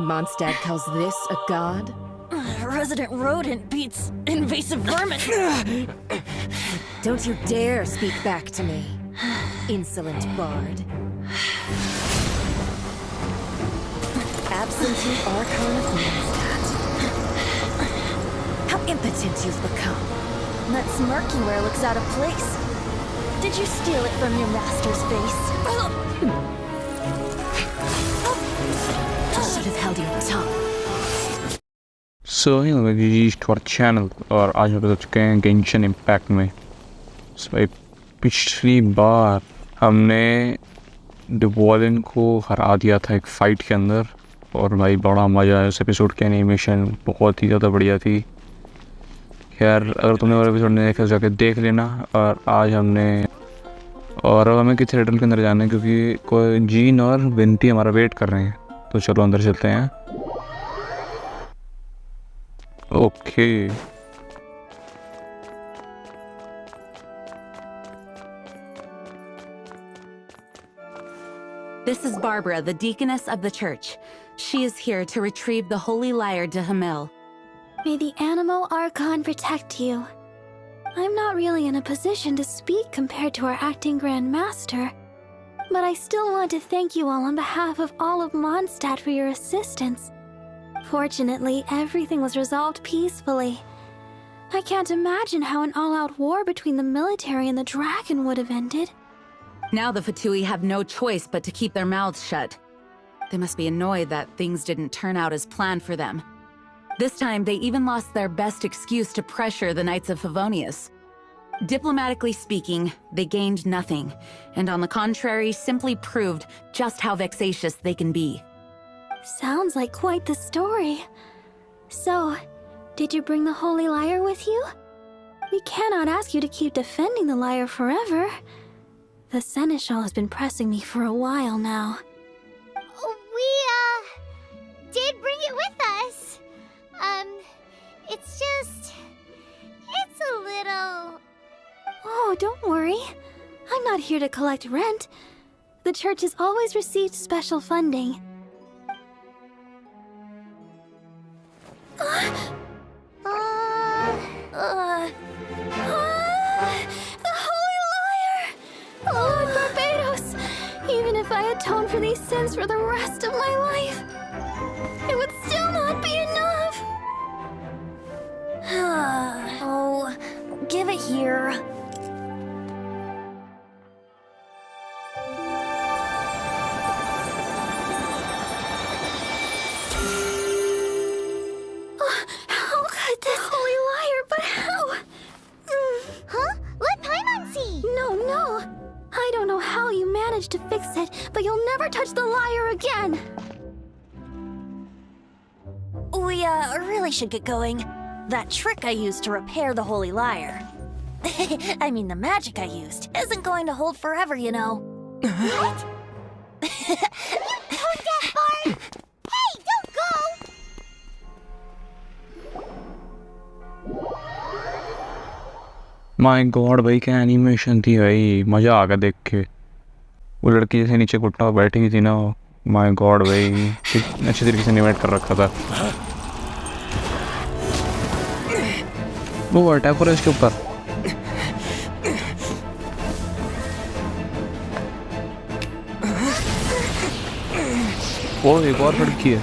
Mondstadt calls this a god? Resident rodent beats invasive vermin. Don't you dare speak back to me, insolent bard. Absentee Archon of Mondstadt. How impotent you've become. That smirky wear looks out of place. Did you steal it from your master's face? You should have held your tongue. So we reached our channel और आज हम बता चुके हैं Genshin Impact में। भाई पिछली बार हमने डिवॉलिन को हरा दिया था एक फाइट के अंदर और भाई बड़ा मज़ा आया। उस एपिसोड की एनिमेशन बहुत ही ज़्यादा बढ़िया थी। खैर अगर तुमने वो एपिसोड नहीं देखा जाके देख लेना। और आज अब हमें किसी रिडल के अंदर जाना है क्योंकि कोई जीन और वेंटी हमारा वेट कर रहे हैं। तो चलो अंदर चलते हैं। Okay This is Barbara, the deaconess of the church. She is here to retrieve the holy lyre to Hamil. May the Animo Archon protect you. I'm not really in a position to speak compared to our acting Grand Master, but I still want to thank you all on behalf of all of Mondstadt for your assistance. Fortunately, everything was resolved peacefully. I can't imagine how an all-out war between the military and the dragon would have ended. Now the Fatui have no choice but to keep their mouths shut. They must be annoyed that things didn't turn out as planned for them. This time, they even lost their best excuse to pressure the Knights of Favonius. Diplomatically speaking, they gained nothing, and on the contrary, simply proved just how vexatious they can be. Sounds like quite the story. So, did you bring the holy lyre with you? We cannot ask you to keep defending the lyre forever. The Seneschal has been pressing me for a while now. We, did bring it with us. It's a little... Oh, don't worry. I'm not here to collect rent. The church has always received special funding. The Holy Lyre! Lord Barbados! Even if I atone for these sins for the rest of my life, it would still not be enough! Oh, give it here. How could this Holy Lyre, but how? Huh? Let Paimon see! No. I don't know how you managed to fix it, but you'll never touch the lyre again! We, really should get going. That trick I used to repair the holy lyre. I mean, the magic I used isn't going to hold forever, you know. What? You tone-deaf bard! Hey, don't go! My God भाई क्या animation थी भाई। मज़ा आ गया देख के। वो लड़की जैसे नीचे घुटना बैठी हुई थी ना। माय गॉड भाई कितने अच्छे तरीके से एनिमेट कर रखा था। वो अटैक हो रहा है इसके ऊपर। वो एक और लड़की है।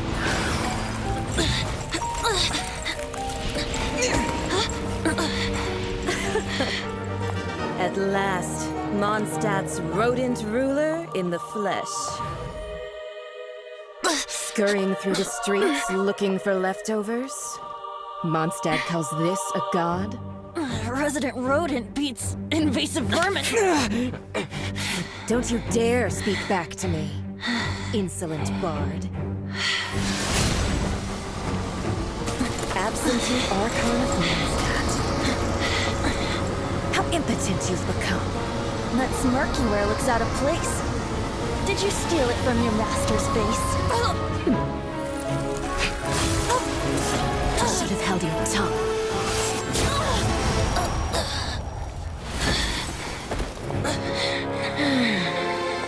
At last, Mondstadt's rodent ruler in the flesh. Scurrying through the streets looking for leftovers? Mondstadt calls this a god? Resident rodent beats invasive vermin. Don't you dare speak back to me, insolent bard. Absentee Archon of Mondstadt. How impotent you've become. That smirky wear looks out of place. Did you steal it from your master's face? You should have held your tongue.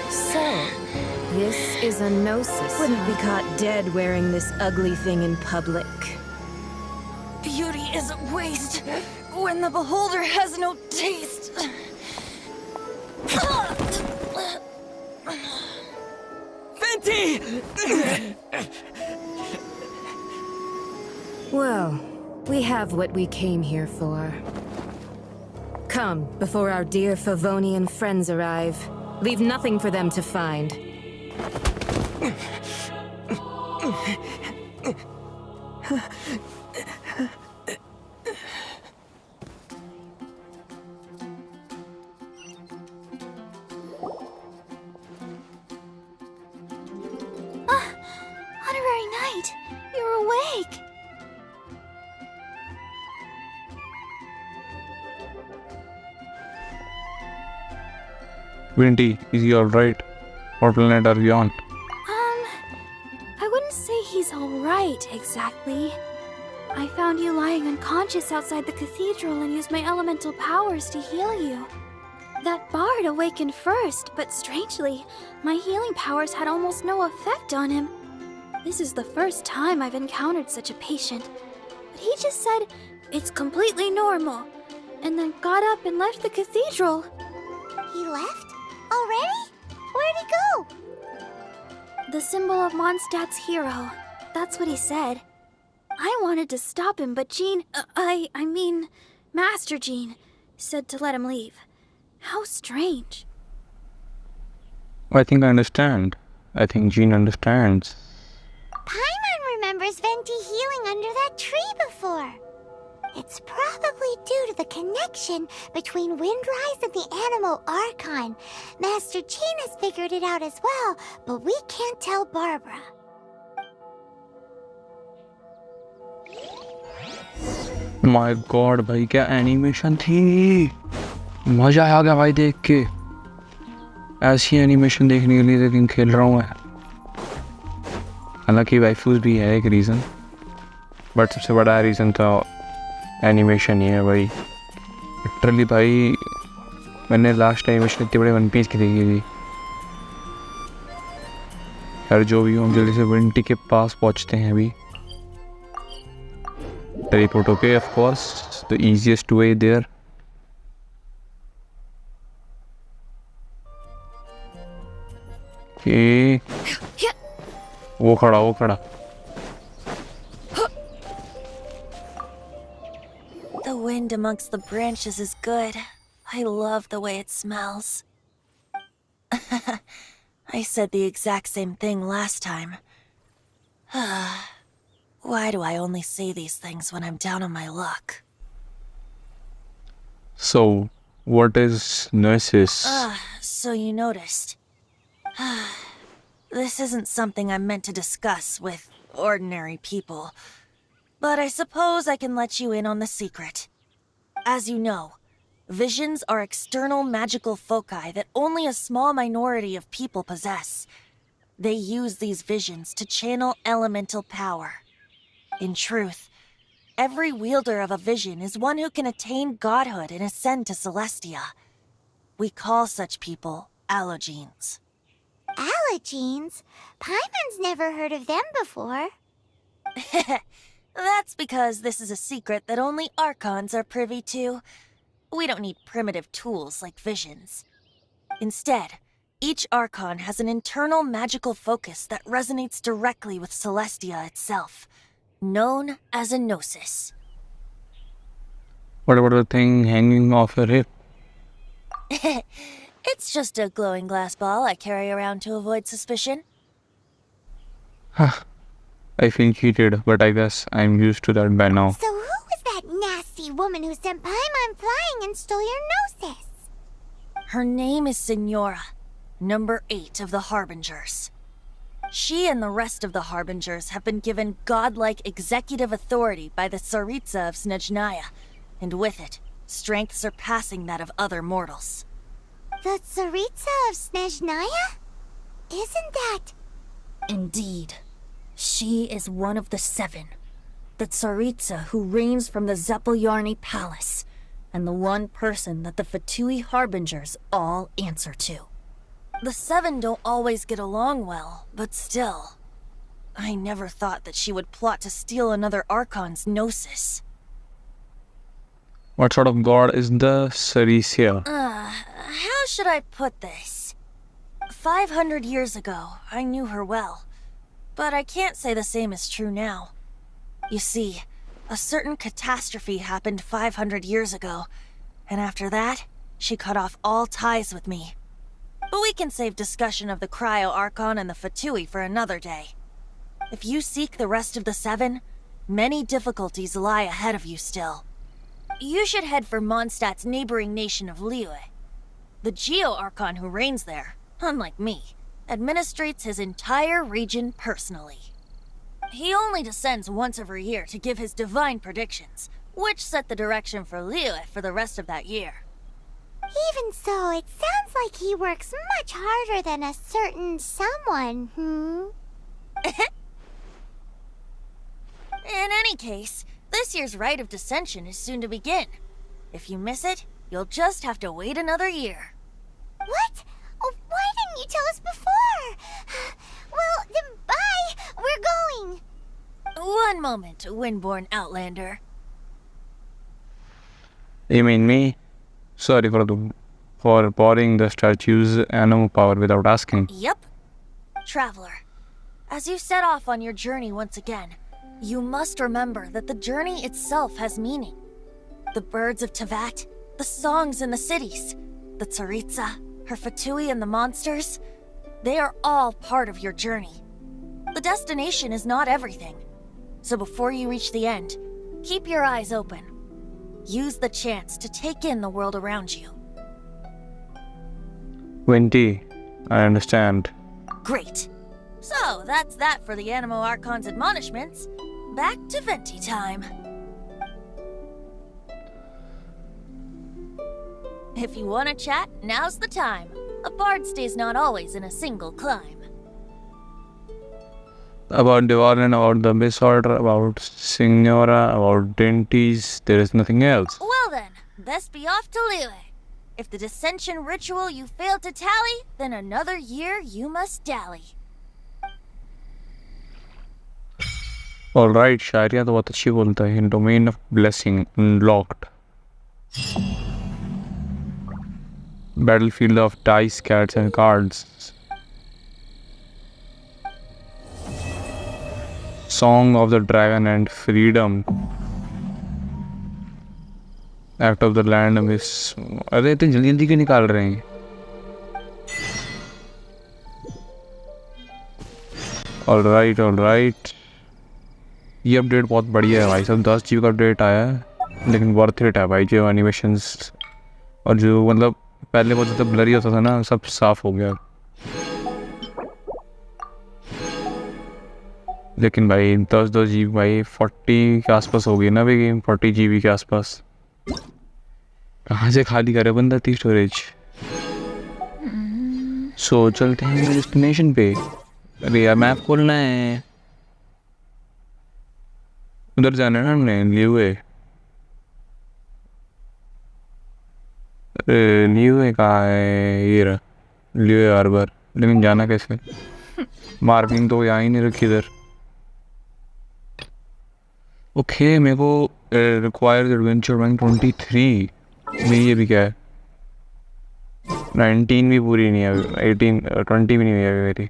So, this is a gnosis. Wouldn't be caught dead wearing this ugly thing in public. Beauty is a waste when the beholder has no taste. Venti! Well, we have what we came here for. Come, before our dear Favonian friends arrive. Leave nothing for them to find. Honorary Knight, you're awake. Venti, is he alright? What planet are you on? I wouldn't say he's alright exactly. I found you lying unconscious outside the cathedral and used my elemental powers to heal you. That bard awakened first, but strangely, my healing powers had almost no effect on him. This is the first time I've encountered such a patient. But he just said, it's completely normal, and then got up and left the cathedral. He left? Already? Where'd he go? The symbol of Mondstadt's hero. That's what he said. I wanted to stop him, but Jean, I mean, Master Jean, said to let him leave. How strange. I think I understand. I think Jean understands. Paimon remembers Venti healing under that tree before. It's probably due to the connection between Windrise and the Animal Archon. Master Jean has figured it out as well, but we can't tell Barbara. My God, भाई क्या animation थी! मजा आ गया भाई देख के. ऐसी animation देखने के लिए लेकिन खेल रहा हूँ मैं. हालांकि वाइफूज भी है एक रीज़न, बट सबसे बड़ा रीज़न तो एनिमेशन ही है भाई. लिटरली भाई मैंने लास्ट एनिमेशन इतने बड़े वन पीस की देखी थी. यार जो भी हो, हम जल्दी से वेंटी के पास पहुँचते हैं अभी. Teleport, okay, of course, the easiest way there. Okay. वो खड़ा. The wind amongst the branches is good. I love the way it smells. I said the exact same thing last time. Why do I only say these things when I'm down on my luck? So, what is Gnosis? So you noticed. This isn't something I'm meant to discuss with ordinary people, but I suppose I can let you in on the secret. As you know, visions are external magical foci that only a small minority of people possess. They use these visions to channel elemental power. In truth, every wielder of a vision is one who can attain godhood and ascend to Celestia. We call such people allogenes. Allogenes? Paimon's never heard of them before. That's because this is a secret that only Archons are privy to. We don't need primitive tools like visions. Instead, each Archon has an internal magical focus that resonates directly with Celestia itself, known as a gnosis. What about the thing hanging off your hip? It's just a glowing glass ball I carry around to avoid suspicion. I feel cheated, but I guess I'm used to that by now. So who was that nasty woman who sent Paimon flying and stole your gnosis? Her name is SIGNORA, number 8 of the Harbingers. She and the rest of the Harbingers have been given godlike executive authority by the Tsaritsa of Snezhnaya, and with it, strength surpassing that of other mortals. The Tsaritsa of Snezhnaya? Isn't that... Indeed. She is one of the 7. The Tsaritsa who reigns from the Zepelyarny Palace, and the one person that the Fatui Harbingers all answer to. The Seven don't always get along well, but still. I never thought that she would plot to steal another Archon's Gnosis. What sort of god is the Ceresia? How should I put this? 500 years ago, I knew her well. But I can't say the same is true now. You see, a certain catastrophe happened 500 years ago, and after that, she cut off all ties with me. But we can save discussion of the Cryo Archon and the Fatui for another day. If you seek the rest of the Seven, many difficulties lie ahead of you still. You should head for Mondstadt's neighboring nation of Liyue. The Geo Archon who reigns there, unlike me, administrates his entire region personally. He only descends once every year to give his divine predictions, which set the direction for Liyue for the rest of that year. Even so, it sounds like he works much harder than a certain someone, In any case, this year's Rite of Dissension is soon to begin. If you miss it, you'll just have to wait another year. What? Oh, why didn't you tell us before? Well, then bye! We're going! One moment, Windborn Outlander. You mean me? Sorry for pouring the statue's animal power without asking. Yep. Traveler, as you set off on your journey once again, you must remember that the journey itself has meaning. The birds of Tevat, the songs in the cities, the Tsaritsa, her Fatui and the monsters, they are all part of your journey. The destination is not everything. So before you reach the end, keep your eyes open. Use the chance to take in the world around you. Venti, I understand. Great. So that's that for the Animo Archon's admonishments. Back to Venti time. If you want to chat, now's the time. A bard stays not always in a single climb. About Devarn, about the Misorder, about Signora, about Dentis, there is nothing else. Well then, best be off to Liyue. If the dissension ritual you failed to tally, then another year you must dally. Alright, शायरियाँ तो बहुत अच्छी बोलता है. In domain of blessing, unlocked. Battlefield of dice, cats and cards. Song of the Dragon and Freedom. Act of the Land Miss. अरे इतनी जल्दी जल्दी क्यों निकाल रहे हैं? Alright. ये अपडेट बहुत बढ़िया है भाई साहब. 10 GB का अपडेट आया है, लेकिन वर्थ इट है भाई. जो एनिमेशंस और जो मतलब पहले बहुत ज़्यादा ब्लरी होता था ना, सब साफ हो गया. लेकिन भाई 10 GB भाई 40 के आसपास हो गई ना भाई गेम. 40 GB के आसपास. कहाँ से खाली करे बंदा इतनी स्टोरेज. सो चलते हैं डेस्टिनेशन पे. अरे यार मैप खोलना है. उधर जाना है ना हमने. लियुए. लियुए कहाँ है? ये रहा लियुए हार्बर. लेकिन जाना कैसे? मार्किंग तो यहाँ ही नहीं रखी इधर. ओके मेरे को रिक्वायर्ड एडवेंचर रैंक 23. मेरी ये भी क्या है? 19 भी पूरी नहीं है. 20 भी नहीं है अभी मेरी.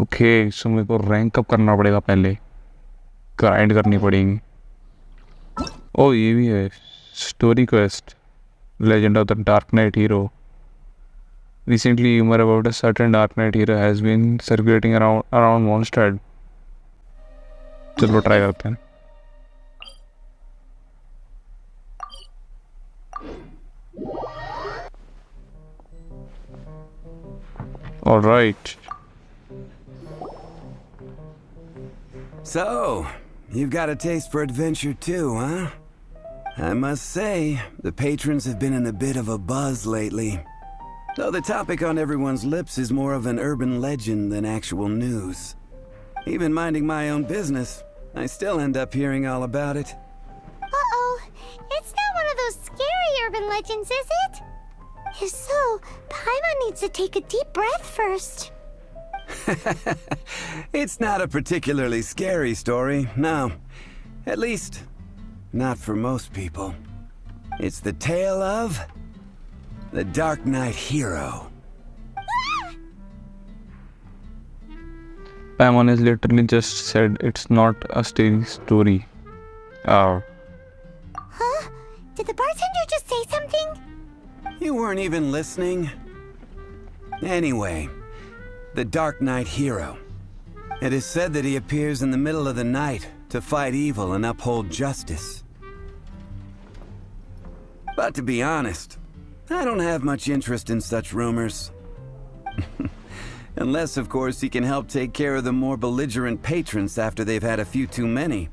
ओके सो मेरे को रैंक अप करना पड़ेगा. पहले ग्राइंड करनी पड़ेगी. ओ ये भी है. Story quest. Legend of the dark night hero. Recently, rumor about a certain Dark Knight hero has been circulating around Mondstadt. चलो ट्राई करते हैं. All right. So, you've got a taste for adventure too, huh? I must say, the patrons have been in a bit of a buzz lately. Though the topic on everyone's lips is more of an urban legend than actual news. Even minding my own business, I still end up hearing all about it. Uh-oh. It's not one of those scary urban legends, is it? If so, Paimon needs to take a deep breath first. It's not a particularly scary story, no. At least, not for most people. It's the tale of the Darknight Hero. Paimon has literally just said it's not a scary story. Oh. Huh? Did the bartender just say something? You weren't even listening. Anyway, the Darknight Hero. It is said that he appears in the middle of the night to fight evil and uphold justice. But to be honest, I don't have much interest in such rumors. Unless, of course, he can help take care of the more belligerent patrons after they've had a few too many.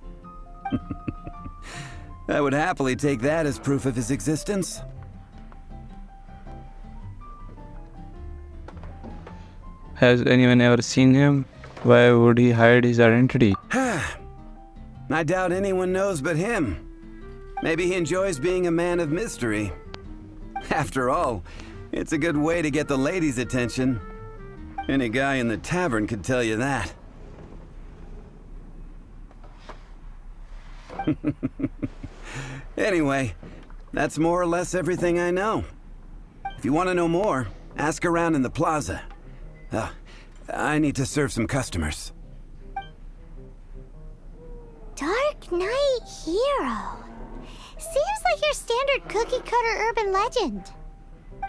I would happily take that as proof of his existence. Has anyone ever seen him? Why would he hide his identity? I doubt anyone knows but him. Maybe he enjoys being a man of mystery. After all, it's a good way to get the ladies' attention. Any guy in the tavern could tell you that. Anyway, that's more or less everything I know. If you want to know more, ask around in the plaza. I need to serve some customers. Darknight Hero. Seems like your standard cookie-cutter urban legend.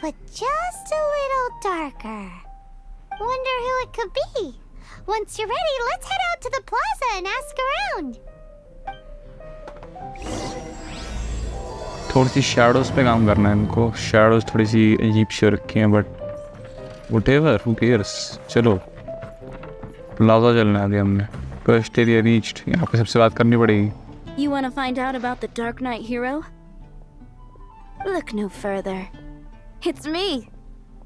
But just a little darker. Wonder who it could be. Once you're ready, let's head out to the plaza and ask around. थोड़ी सी shadows पे काम करना है इनको. Shadows थोड़ी सी अजीब सी रखी हैं, but whatever, who cares? चलो प्लाजा चलना है अभी हमने. First area reached. यहाँ पे सबसे बात करनी पड़ेगी. You want to find out about the Darknight Hero? Look no further. It's me.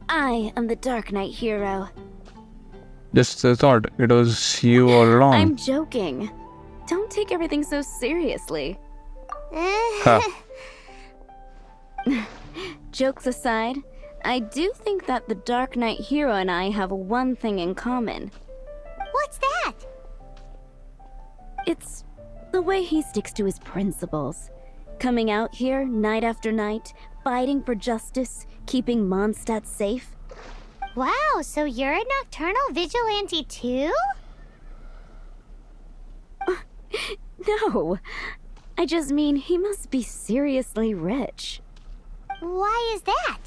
I am the Darknight Hero. Just thought it was you all along. I'm joking. Don't take everything so seriously. Huh. Jokes aside, I do think that the Darknight Hero and I have one thing in common. What's that? It's the way he sticks to his principles. Coming out here night after night, fighting for justice, keeping Mondstadt safe. Wow, so you're a nocturnal vigilante too? No, I just mean he must be seriously rich. Why is that?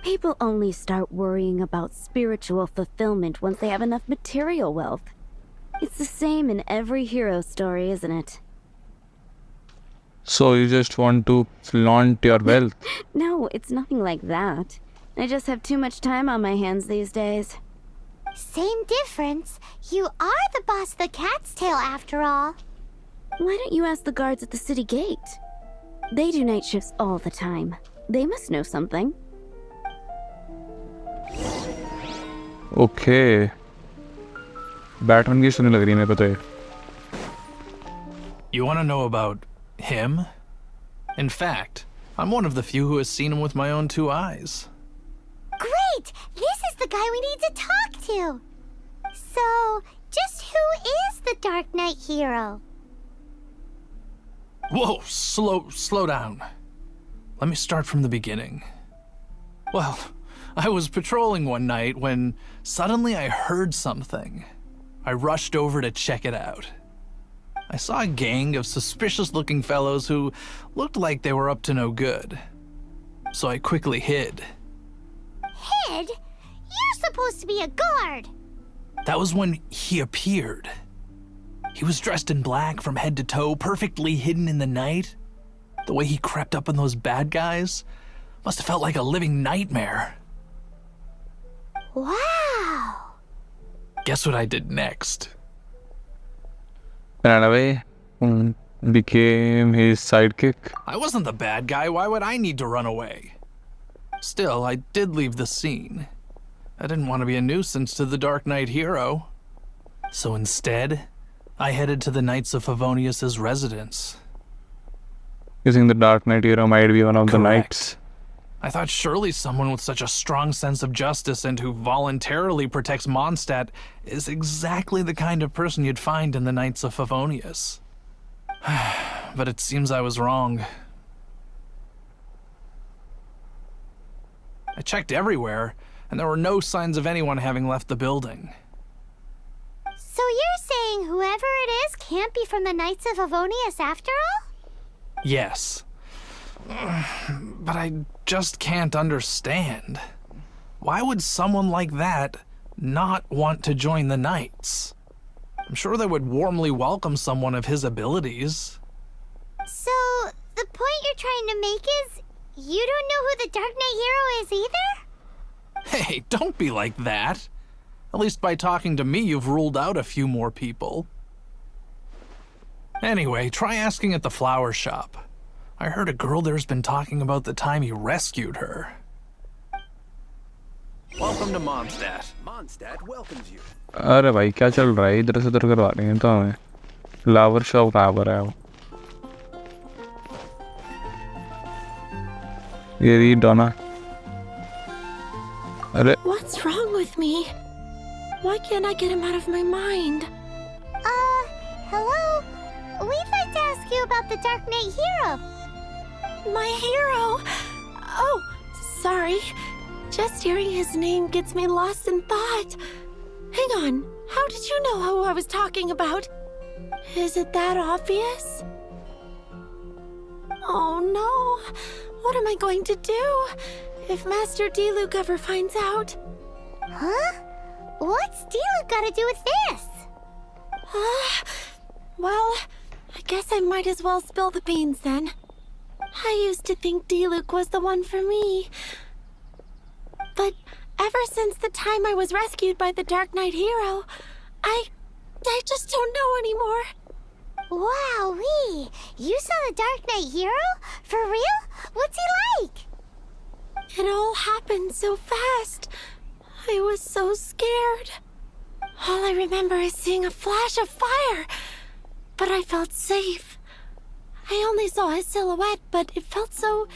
People only start worrying about spiritual fulfillment once they have enough material wealth. It's the same in every hero story, isn't it? So you just want to flaunt your wealth? No, it's nothing like that. I just have too much time on my hands these days. Same difference. You are the boss of the Cat's Tail after all. Why don't you ask the guards at the city gate? They do night shifts all the time. They must know something. Okay. Batman की सुनने लग रही है मेरे को तो ये. You want to know about him? In fact, I'm one of the few who has seen him with my own two eyes. Great! This is the guy we need to talk to. So, just who is the Darknight Hero? Whoa, slow down. Let me start from the beginning. Well, I was patrolling one night when suddenly I heard something. I rushed over to check it out. I saw a gang of suspicious-looking fellows who looked like they were up to no good. So I quickly hid. Hid? You're supposed to be a guard. That was when he appeared. He was dressed in black from head to toe, perfectly hidden in the night. The way he crept up on those bad guys must have felt like a living nightmare. Wow. Guess what I did next? Ran away. Became his sidekick. I wasn't the bad guy. Why would I need to run away? Still, I did leave the scene. I didn't want to be a nuisance to the Darknight Hero. So instead, I headed to the Knights of Favonius's residence. You think the Darknight Hero might be one of the Correct. knights? I thought surely someone with such a strong sense of justice and who voluntarily protects Mondstadt is exactly the kind of person you'd find in the Knights of Favonius. But it seems I was wrong. I checked everywhere, and there were no signs of anyone having left the building. So you're saying whoever it is can't be from the Knights of Favonius after all? Yes. But I just can't understand. Why would someone like that not want to join the Knights? I'm sure they would warmly welcome someone of his abilities. So, the point you're trying to make is, you don't know who the Dark Knight Hero is either? Hey, don't be like that. At least by talking to me, you've ruled out a few more people. Anyway, try asking at the flower shop. I heard a girl there's been talking about the time he rescued her. Welcome to Mondstadt. Mondstadt welcomes you. अरे भाई क्या चल रहा है इधर से उधर करवा रहे हैं तो हमें फ्लावर शॉप कहाँ पर है वो ये री डोना अरे What's wrong with me? Why can't I get him out of my mind? Hello? We'd like to ask you about the Dark Knight Hero. My hero! Oh, sorry. Just hearing his name gets me lost in thought. Hang on, how did you know who I was talking about? Is it that obvious? Oh no, what am I going to do if Master Diluc ever finds out? Huh? What's Diluc got to do with this? Well, I guess I might as well spill the beans then. I used to think Diluc was the one for me. But ever since the time I was rescued by the Dark Knight Hero, I just don't know anymore. Wowee! You saw the Dark Knight Hero? For real? What's he like? It all happened so fast. I was so scared. All I remember is seeing a flash of fire. But I felt safe. I only saw his silhouette, but it felt so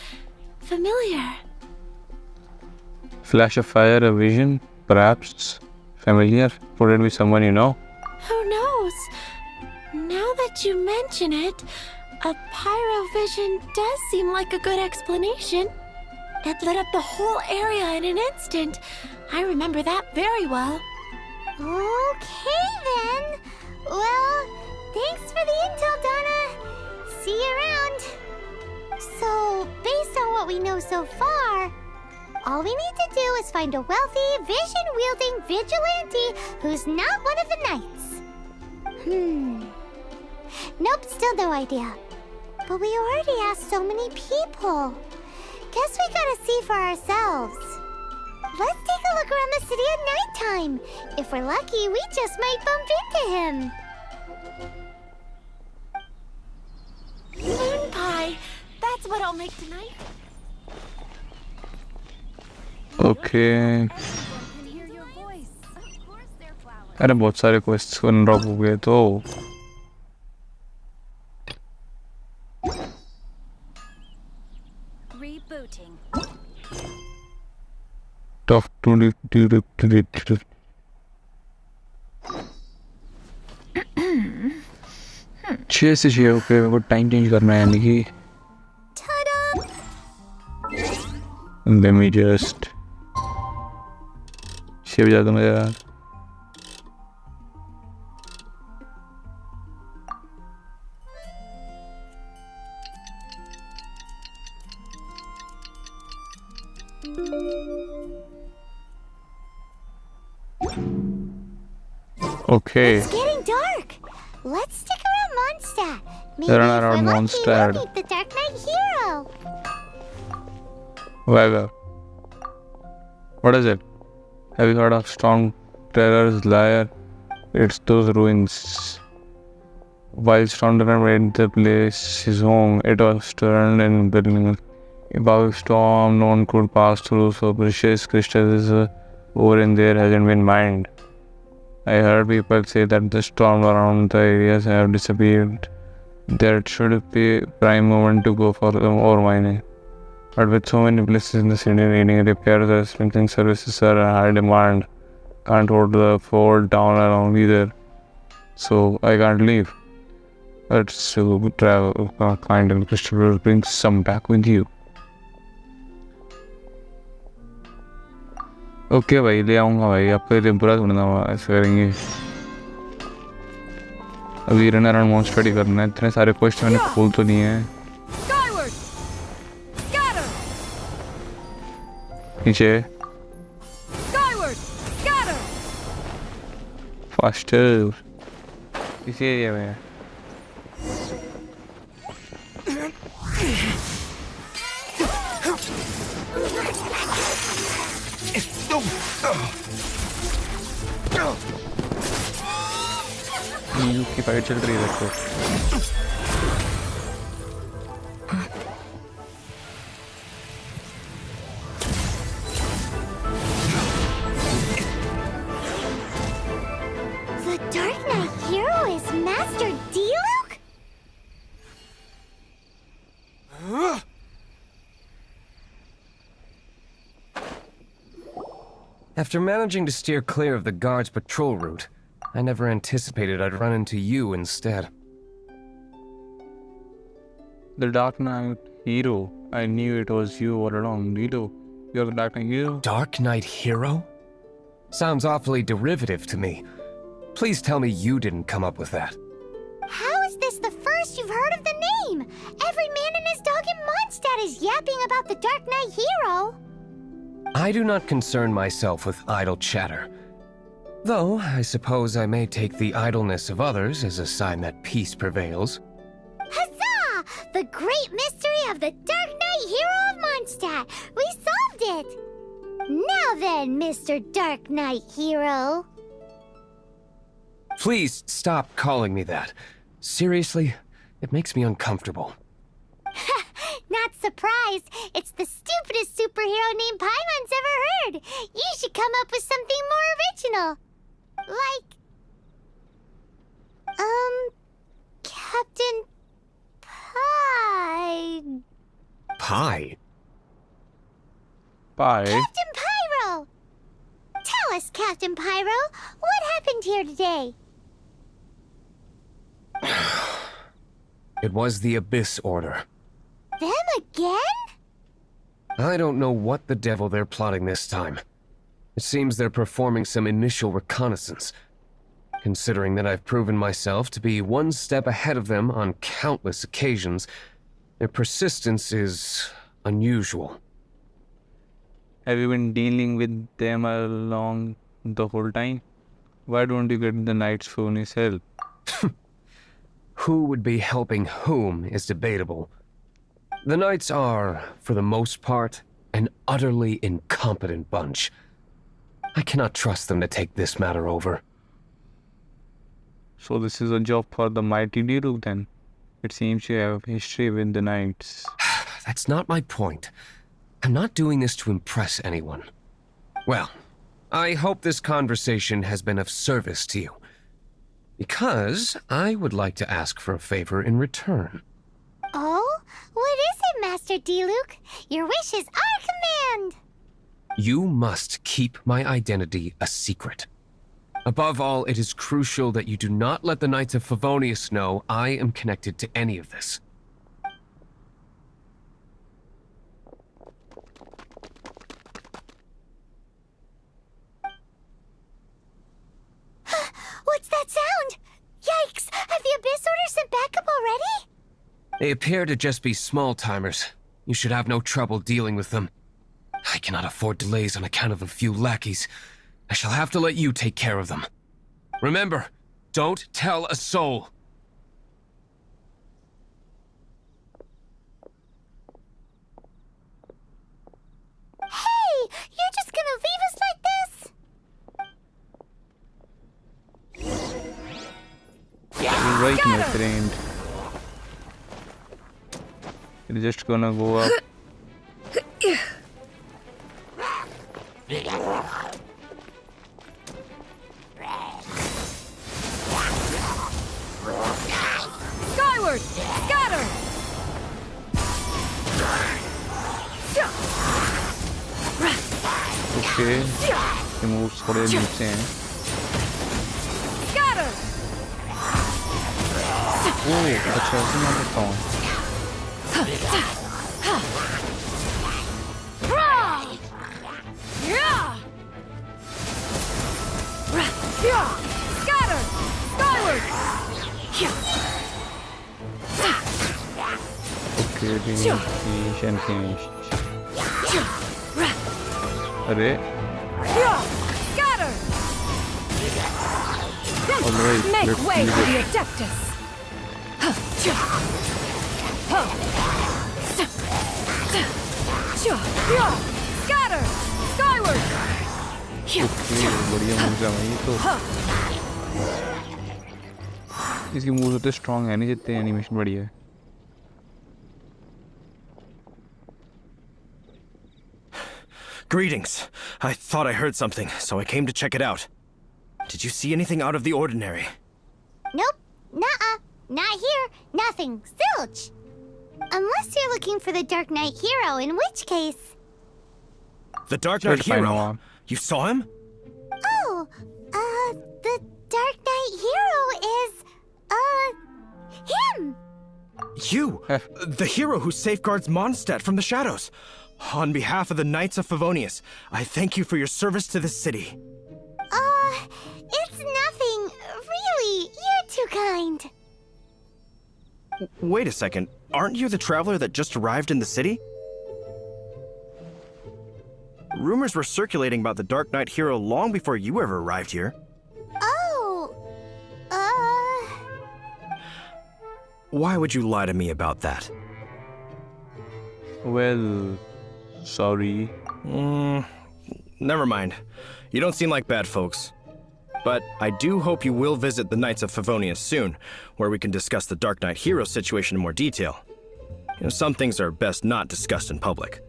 familiar. flash of fire a vision perhaps familiar would it be someone you know Who knows? Now that you mention it, a pyrovision does seem like a good explanation. It lit up the whole area in an instant. I remember that very well. Okay then. Well, thanks for the intel, Donna. See you around. So, based on what we know so far, all we need to do is find a wealthy, vision-wielding vigilante who's not one of the knights. Nope, still no idea. But we already asked so many people. Guess we gotta see for ourselves. Let's take a look around the city at nighttime. If we're lucky, we just might bump into him. Moon pie! That's what I'll make tonight. Okay अरे बहुत सारे question unlock हो गए तो top to छः से छः okay मेरे को टाइम चेंज करना है यानी कि let me just शिव जा दूंगा यार Okay. It's getting dark. Let's stick around Mondstadt. Maybe They're if not we're around lucky, Mondstadt. we'll meet the Dark Knight Hero. Whatever. What is it? Have you heard of Storm Terror's Lair? It's those ruins. While Storm Terror made the place his home, it was turned in building. Above storm, no one could pass through, so precious crystals over in there hasn't been mined. I heard people say that the storm around the areas have disappeared. That should be prime moment to go for the ore mining. But with so many places in the city needing repairs or strengthening services are in high demand, can't hold the fort down alone either. So I can't leave. But still travel, kind and Christopher will bring some back with you. Okay भाई ले आऊँगा भाई आपको ये बुरा सुनना ऐसे करेंगे अभी रन अराउंड मॉन्स स्टडी करना है इतने सारे क्वेश्चन मैंने खोल तो नहीं है नीचे फास्टर इसी एरिया में है की फाइट चल रही है देखो The Dark Knight Hero is Master Diluc? After managing to steer clear of the guard's patrol route, I never anticipated I'd run into you instead. The Dark Knight Hero. I knew it was you all along. Diluc, you're the Dark Knight Hero? Dark Knight Hero? Sounds awfully derivative to me. Please tell me you didn't come up with that. How is this the first you've heard of the name? Every man and his dog in Mondstadt is yapping about the Dark Knight Hero. I do not concern myself with idle chatter. Though, I suppose I may take the idleness of others as a sign that peace prevails. Huzzah! The great mystery of the Dark Knight Hero of Mondstadt! We solved it! Now then, Mr. Dark Knight Hero. Please stop calling me that. Seriously, it makes me uncomfortable. Not surprised. It's the stupidest superhero name Paimon's ever heard. You should come up with something more original. Like... Captain Pie... Pie? Pie? Captain Pyro! Tell us, Captain Pyro, what happened here today? It was the Abyss Order. Them again? I don't know what the devil they're plotting this time. It seems they're performing some initial reconnaissance. Considering that I've proven myself to be one step ahead of them on countless occasions, their persistence is unusual. Have you been dealing with them along the whole time? Why don't you get the Knight's phony's help? Who would be helping whom is debatable. The Knights are, for the most part, an utterly incompetent bunch. I cannot trust them to take this matter over. So this is a job for the mighty Diluc then? It seems you have history with the Knights. That's not my point. I'm not doing this to impress anyone. Well, I hope this conversation has been of service to you. Because I would like to ask for a favor in return. Oh? What is it, Master Diluc? Your wish is our command! You must keep my identity a secret. Above all, it is crucial that you do not let the Knights of Favonius know I am connected to any of this. What's that sound? Yikes! Have the Abyss Order sent backup already? They appear to just be small-timers. You should have no trouble dealing with them. I cannot afford delays on account of a few lackeys. I shall have to let you take care of them. Remember, don't tell a soul. Hey! You're just gonna leave us like this? Right, my friend. It's just gonna go up. Skyward! Scatter! Okay ये moves थोड़े अजीब से हैं ओह अच्छा ऐसे मैं देखता हूँ ओके फिनिश एंड फिनिश अरे alright Make let's way use for the it Adeptus. Scatter! Skyward! Okay बढ़िया मूव्स है भाई तो इसकी मूव्स उतने स्ट्रॉन्ग है नहीं जितने एनिमेशन बढ़िया है Greetings. I thought I heard something, so I came to check it out. Did you see anything out of the ordinary? Nope. Nuh-uh. Not here. Nothing. Zilch. Unless you're looking for the Dark Knight Hero, in which case... The Dark Knight Hero? You saw him? Oh, the Dark Knight Hero is, him! You! The hero who safeguards Mondstadt from the shadows. On behalf of the Knights of Favonius, I thank you for your service to this city. It's nothing. Really, you're too kind. Wait a second. Aren't you the traveler that just arrived in the city? Rumors were circulating about the Dark Knight Hero long before you ever arrived here. Oh, Why would you lie to me about that? well sorry Never mind. You don't seem like bad folks. But I do hope you will visit the Knights of Favonius soon, where we can discuss the Dark Knight Hero situation in more detail. Some things are best not discussed in public.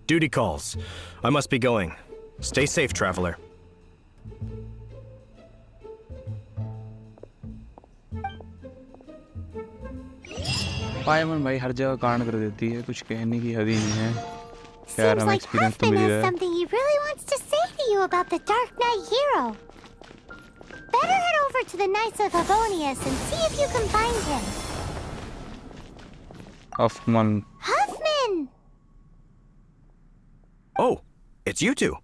Duty calls. I must be going. Stay safe, traveler. पायमन भाई हर जगह कांड कर देती है कुछ कहने की हद ही नहीं है खैर seems हमें like एक्सपीरियंस तो Huffman मिल ही has रहा है something he really wants to say to you about the Dark Knight Hero. Better head over to the Knights of Favonius and see if you can find him. Huffman Huffman! Oh, it's you two.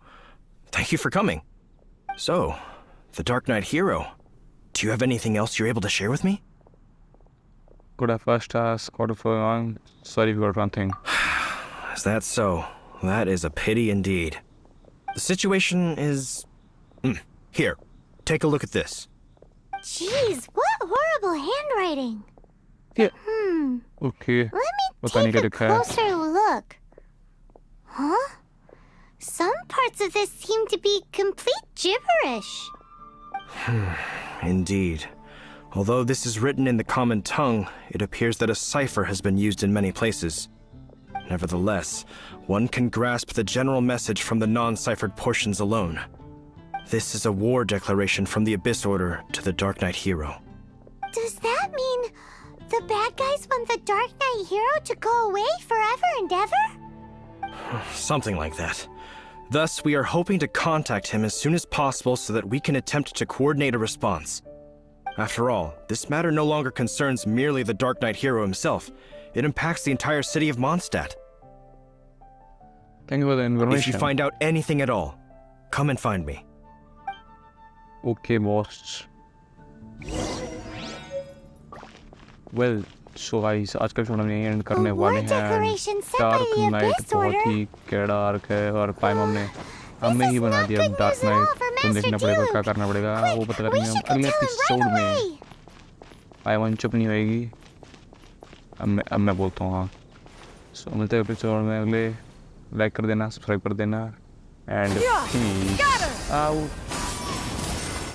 Thank you for coming. So, the Dark Knight Hero. Do you have anything else you're able to share with me? could have first asked what if on sorry if you got one thing Is that so? That is a pity indeed. The situation is... Here, take a look at this. Jeez, what horrible handwriting. yeah okay Let me पता नहीं take क्या a लिखा है closer look. Huh? Some parts of this seem to be complete gibberish. Indeed. Although this is written in the common tongue, it appears that a cipher has been used in many places. Nevertheless, one can grasp the general message from the non-ciphered portions alone. This is a war declaration from the Abyss Order to the Dark Knight Hero. Does that mean the bad guys want the Dark Knight Hero to go away forever and ever? Something like that. Thus, we are hoping to contact him as soon as possible so that we can attempt to coordinate a response. After all, this matter no longer concerns merely the Dark Knight Hero himself. It impacts the entire city of Mondstadt. thank you for the information If you find out anything at all, come and find me. okay boss well so guys आज का video हम यहीं and करने वाले हैं dark night बहुत ही Kaira arc है और पाइमम ने हमें ही बना दिया डार्क नाइट तुम देखना पड़ेगा क्या करना पड़ेगा वो पता करेंगे हम अगले एपिसोड में पाइमम चुप नहीं होएगी अब मैं बोलता हूँ हाँ सो मिलते हैं एपिसोड में अगले लाइक कर देना सब्सक्राइब कर देना एंड पीस आउट